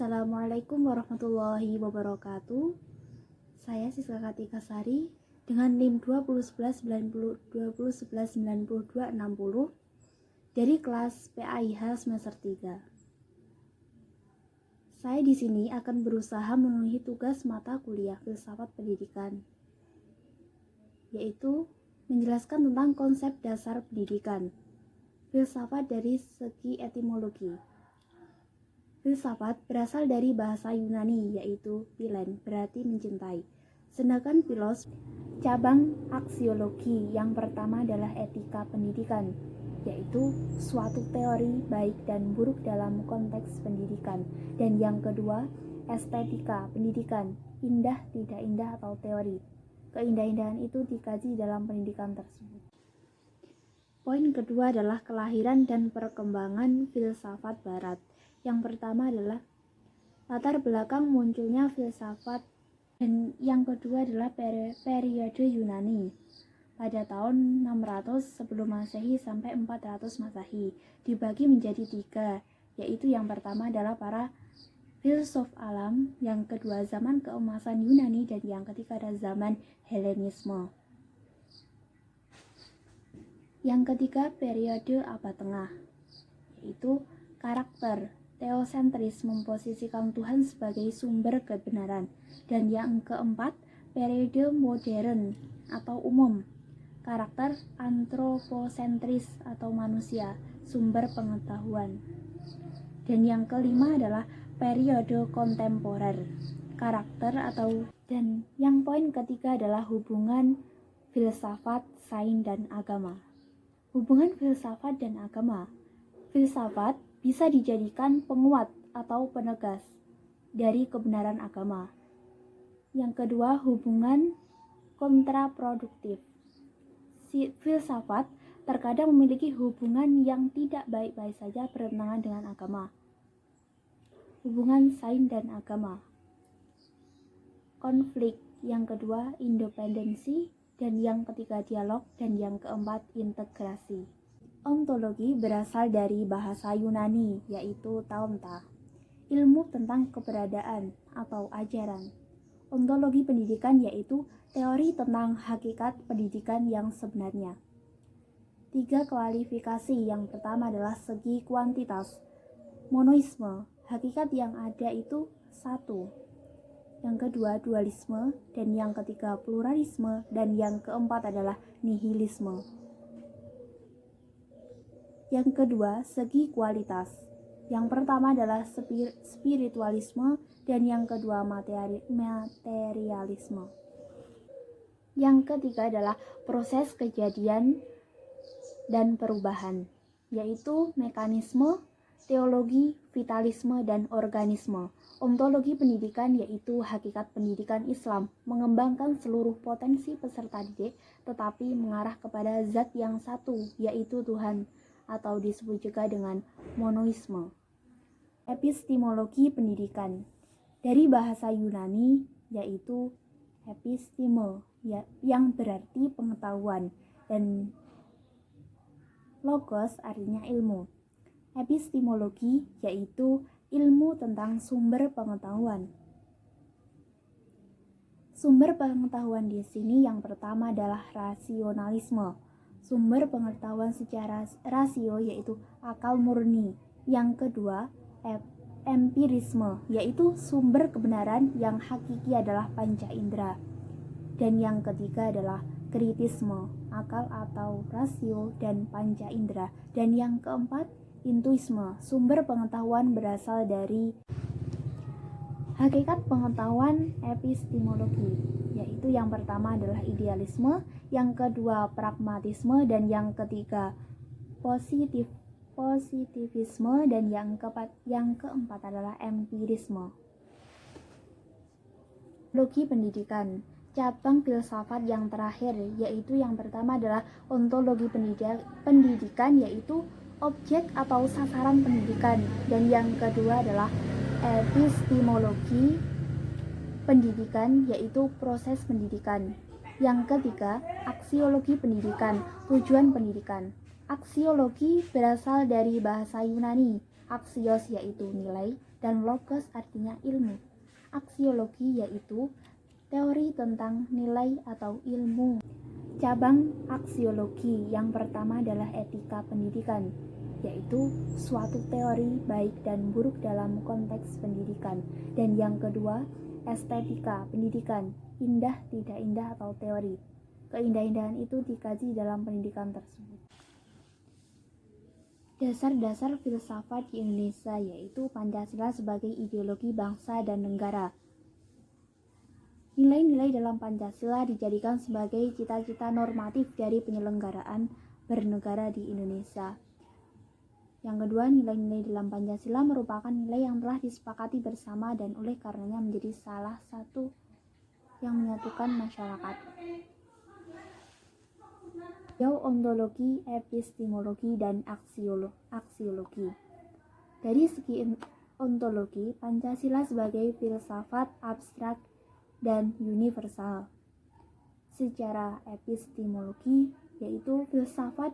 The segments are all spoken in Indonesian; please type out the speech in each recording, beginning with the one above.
Assalamualaikum warahmatullahi wabarakatuh. Saya Siska Kartika Sari dengan NIM 20119020119260 dari kelas PAIH semester 3. Saya di sini akan berusaha memenuhi tugas mata kuliah Filsafat Pendidikan, yaitu menjelaskan tentang konsep dasar pendidikan, filsafat dari segi etimologi. Filsafat berasal dari bahasa Yunani, yaitu philen, berarti mencintai. Sedangkan philos, cabang aksiologi. Yang pertama adalah etika pendidikan, yaitu suatu teori baik dan buruk dalam konteks pendidikan. Dan yang kedua, estetika pendidikan, indah tidak indah atau teori. Keindah-indahan itu dikaji dalam pendidikan tersebut. Poin kedua adalah kelahiran dan perkembangan filsafat barat. Yang pertama adalah latar belakang munculnya filsafat, dan yang kedua adalah periode Yunani pada tahun 600 sebelum Masehi sampai 400 Masehi, dibagi menjadi 3, yaitu yang pertama adalah para filsuf alam, yang kedua zaman keemasan Yunani, dan yang ketiga adalah zaman Helenisme. Yang ketiga periode abad tengah, yaitu karakter teosentris, memposisikan Tuhan sebagai sumber kebenaran. Dan yang keempat, periode modern atau umum, karakter antroposentris atau manusia, sumber pengetahuan. Dan yang kelima adalah periode kontemporer, karakter atau, dan yang poin ketiga adalah hubungan filsafat, sains, dan agama. Hubungan filsafat dan agama. Filsafat bisa dijadikan penguat atau penegas dari kebenaran agama. Yang kedua, hubungan kontraproduktif. Filsafat terkadang memiliki hubungan yang tidak baik-baik saja bertentangan dengan agama. Hubungan sains dan agama. Konflik. Yang kedua, independensi, dan yang ketiga dialog, dan yang keempat integrasi. Ontologi berasal dari bahasa Yunani, yaitu taonta, ilmu tentang keberadaan atau ajaran. Ontologi pendidikan yaitu teori tentang hakikat pendidikan yang sebenarnya. 3 kualifikasi. Yang pertama adalah segi kuantitas, monoisme, hakikat yang ada itu satu. Yang kedua dualisme, dan yang ketiga pluralisme, dan yang keempat adalah nihilisme. Yang kedua, segi kualitas. Yang pertama adalah spiritualisme, dan yang kedua materialisme. Yang ketiga adalah proses kejadian dan perubahan, yaitu mekanisme, teologi, vitalisme, dan organisme. Ontologi pendidikan yaitu hakikat pendidikan Islam, mengembangkan seluruh potensi peserta didik, tetapi mengarah kepada zat yang satu, yaitu Tuhan, atau disebut juga dengan monoisme. Epistemologi pendidikan dari bahasa Yunani yaitu episteme, yang berarti pengetahuan, dan logos artinya ilmu. Epistemologi yaitu ilmu tentang sumber pengetahuan. Sumber pengetahuan di sini yang pertama adalah rasionalisme. Sumber pengetahuan secara rasio yaitu akal murni. Yang kedua, empirisme, yaitu sumber kebenaran yang hakiki adalah panca indera. Dan yang ketiga adalah kritisme, akal atau rasio dan panca indera. Dan yang keempat, intuisme, sumber pengetahuan berasal dari hakikat pengetahuan epistemologi, yaitu yang pertama adalah idealisme, yang kedua pragmatisme, dan yang ketiga positivisme, dan yang keempat adalah empirisme. Ontologi pendidikan, cabang filsafat yang terakhir, yaitu yang pertama adalah ontologi pendidikan, yaitu objek atau sasaran pendidikan, dan yang kedua adalah epistemologi pendidikan, yaitu proses pendidikan. Yang ketiga, aksiologi pendidikan, tujuan pendidikan. Aksiologi berasal dari bahasa Yunani, aksios yaitu nilai, dan logos artinya ilmu. Aksiologi yaitu teori tentang nilai atau ilmu. Cabang aksiologi yang pertama adalah etika pendidikan, yaitu suatu teori baik dan buruk dalam konteks pendidikan. Dan yang kedua, estetika pendidikan, indah tidak indah atau teori. Keindah-indahan itu dikaji dalam pendidikan tersebut. Dasar-dasar filsafat di Indonesia yaitu Pancasila sebagai ideologi bangsa dan negara. Nilai-nilai dalam Pancasila dijadikan sebagai cita-cita normatif dari penyelenggaraan bernegara di Indonesia. Yang kedua, nilai-nilai dalam Pancasila merupakan nilai yang telah disepakati bersama dan oleh karenanya menjadi salah satu yang menyatukan masyarakat. Ontologi, epistemologi, dan aksiologi. Dari segi ontologi, Pancasila sebagai filsafat abstrak dan universal. Secara epistemologi, yaitu filsafat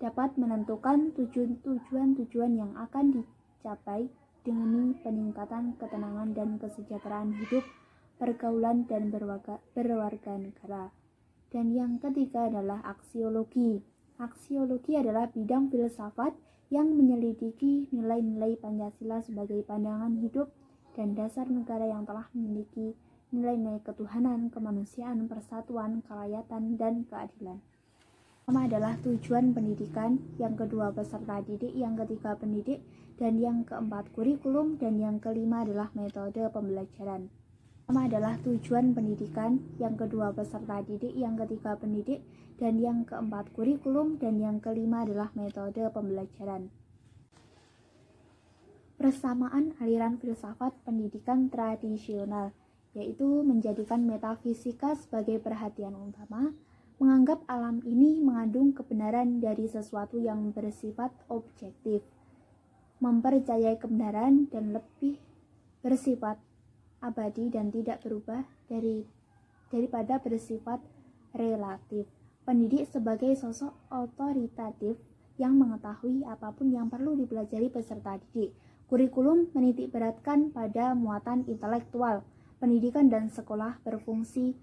dapat menentukan tujuan-tujuan yang akan dicapai demi peningkatan ketenangan dan kesejahteraan hidup, pergaulan, dan berwarga negara. Dan yang ketiga adalah aksiologi. Aksiologi adalah bidang filsafat yang menyelidiki nilai-nilai Pancasila sebagai pandangan hidup dan dasar negara yang telah memiliki nilai-nilai ketuhanan, kemanusiaan, persatuan, kerakyatan, dan keadilan. Pertama adalah tujuan pendidikan, yang kedua peserta didik, yang ketiga pendidik, dan yang keempat kurikulum, dan yang kelima adalah metode pembelajaran. Pertama adalah tujuan pendidikan, yang kedua peserta didik, yang ketiga pendidik, dan yang keempat kurikulum, dan yang kelima adalah metode pembelajaran. Persamaan aliran filsafat pendidikan tradisional, yaitu menjadikan metafisika sebagai perhatian utama, menganggap alam ini mengandung kebenaran dari sesuatu yang bersifat objektif, mempercayai kebenaran dan lebih bersifat abadi dan tidak berubah daripada bersifat relatif. Pendidik sebagai sosok otoritatif yang mengetahui apapun yang perlu dipelajari peserta didik. Kurikulum menitik beratkan pada muatan intelektual. Pendidikan dan sekolah berfungsi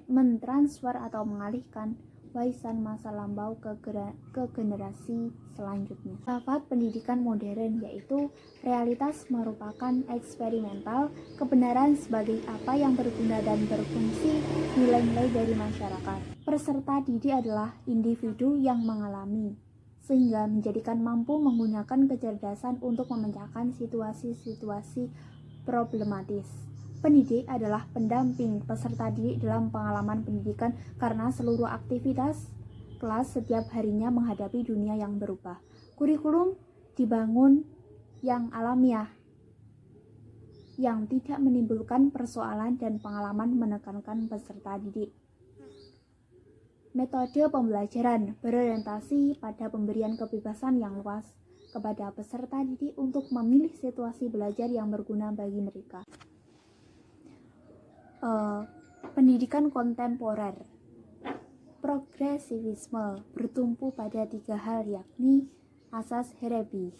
mentransfer atau mengalihkan warisan masa lampau ke generasi selanjutnya. Filsafat pendidikan modern yaitu realitas merupakan eksperimental, kebenaran sebagai apa yang berguna dan berfungsi, nilai-nilai dari masyarakat. Peserta didik adalah individu yang mengalami, sehingga menjadikan mampu menggunakan kecerdasan untuk memecahkan situasi-situasi problematis. Pendidik adalah pendamping peserta didik dalam pengalaman pendidikan karena seluruh aktivitas kelas setiap harinya menghadapi dunia yang berubah. Kurikulum dibangun yang alamiah, yang tidak menimbulkan persoalan dan pengalaman menekankan peserta didik. Metode pembelajaran berorientasi pada pemberian kebebasan yang luas kepada peserta didik untuk memilih situasi belajar yang berguna bagi mereka. Pendidikan kontemporer. Progresivisme bertumpu pada 3 hal, yakni asas hierarki.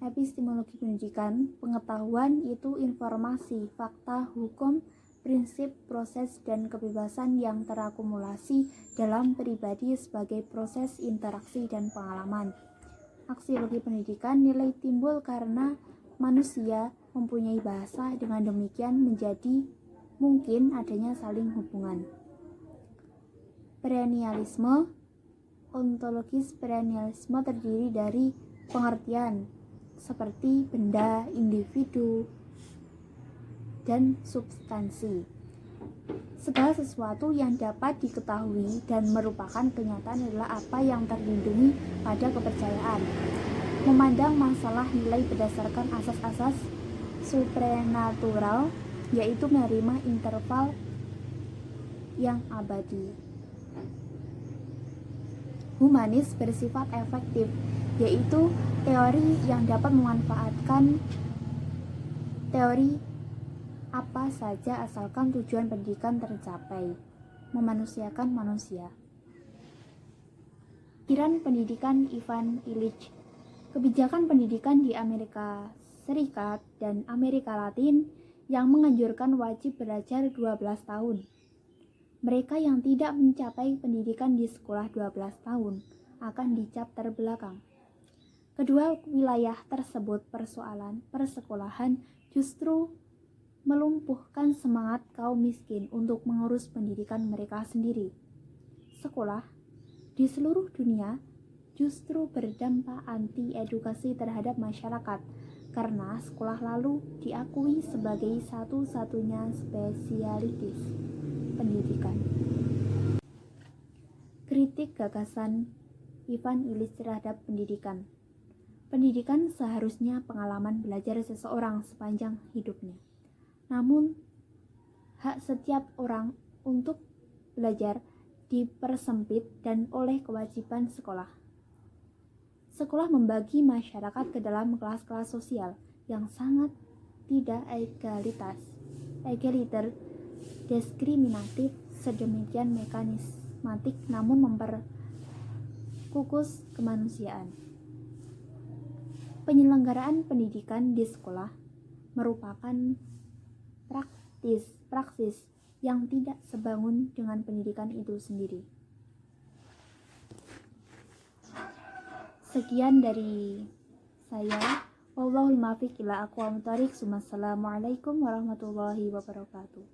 Epistemologi pendidikan, pengetahuan itu informasi, fakta, hukum, prinsip, proses, dan kebebasan yang terakumulasi dalam pribadi sebagai proses interaksi dan pengalaman. Aksiologi pendidikan, nilai timbul karena manusia mempunyai bahasa, dengan demikian menjadi mungkin adanya saling hubungan. Perennialisme. Ontologis perennialisme terdiri dari pengertian seperti benda, individu, dan substansi. Segala sesuatu yang dapat diketahui dan merupakan kenyataan adalah apa yang terlindungi pada kepercayaan. Memandang masalah nilai berdasarkan asas-asas supranatural, yaitu menerima interval yang abadi. Humanis bersifat efektif, yaitu teori yang dapat memanfaatkan teori apa saja asalkan tujuan pendidikan tercapai, memanusiakan manusia. Pikiran pendidikan Ivan Illich. Kebijakan pendidikan di Amerika Serikat dan Amerika Latin yang menganjurkan wajib belajar 12 tahun. Mereka yang tidak mencapai pendidikan di sekolah 12 tahun akan dicap terbelakang. Kedua wilayah tersebut persoalan persekolahan justru melumpuhkan semangat kaum miskin untuk mengurus pendidikan mereka sendiri. Sekolah di seluruh dunia justru berdampak anti-edukasi terhadap masyarakat karena sekolah lalu diakui sebagai satu-satunya spesialitas pendidikan. Kritik gagasan Ivan Illich terhadap pendidikan. Pendidikan seharusnya pengalaman belajar seseorang sepanjang hidupnya. Namun, hak setiap orang untuk belajar dipersempit dan oleh kewajiban sekolah. Sekolah membagi masyarakat ke dalam kelas-kelas sosial yang sangat tidak egaliter, diskriminatif, sedemikian mekanismatik namun memperkukus kemanusiaan. Penyelenggaraan pendidikan di sekolah merupakan praksis yang tidak sebangun dengan pendidikan itu sendiri. Sekian dari saya. Wallahul muwaffiq ila aqwamit thoriq. Wassalamualaikum warahmatullahi wabarakatuh.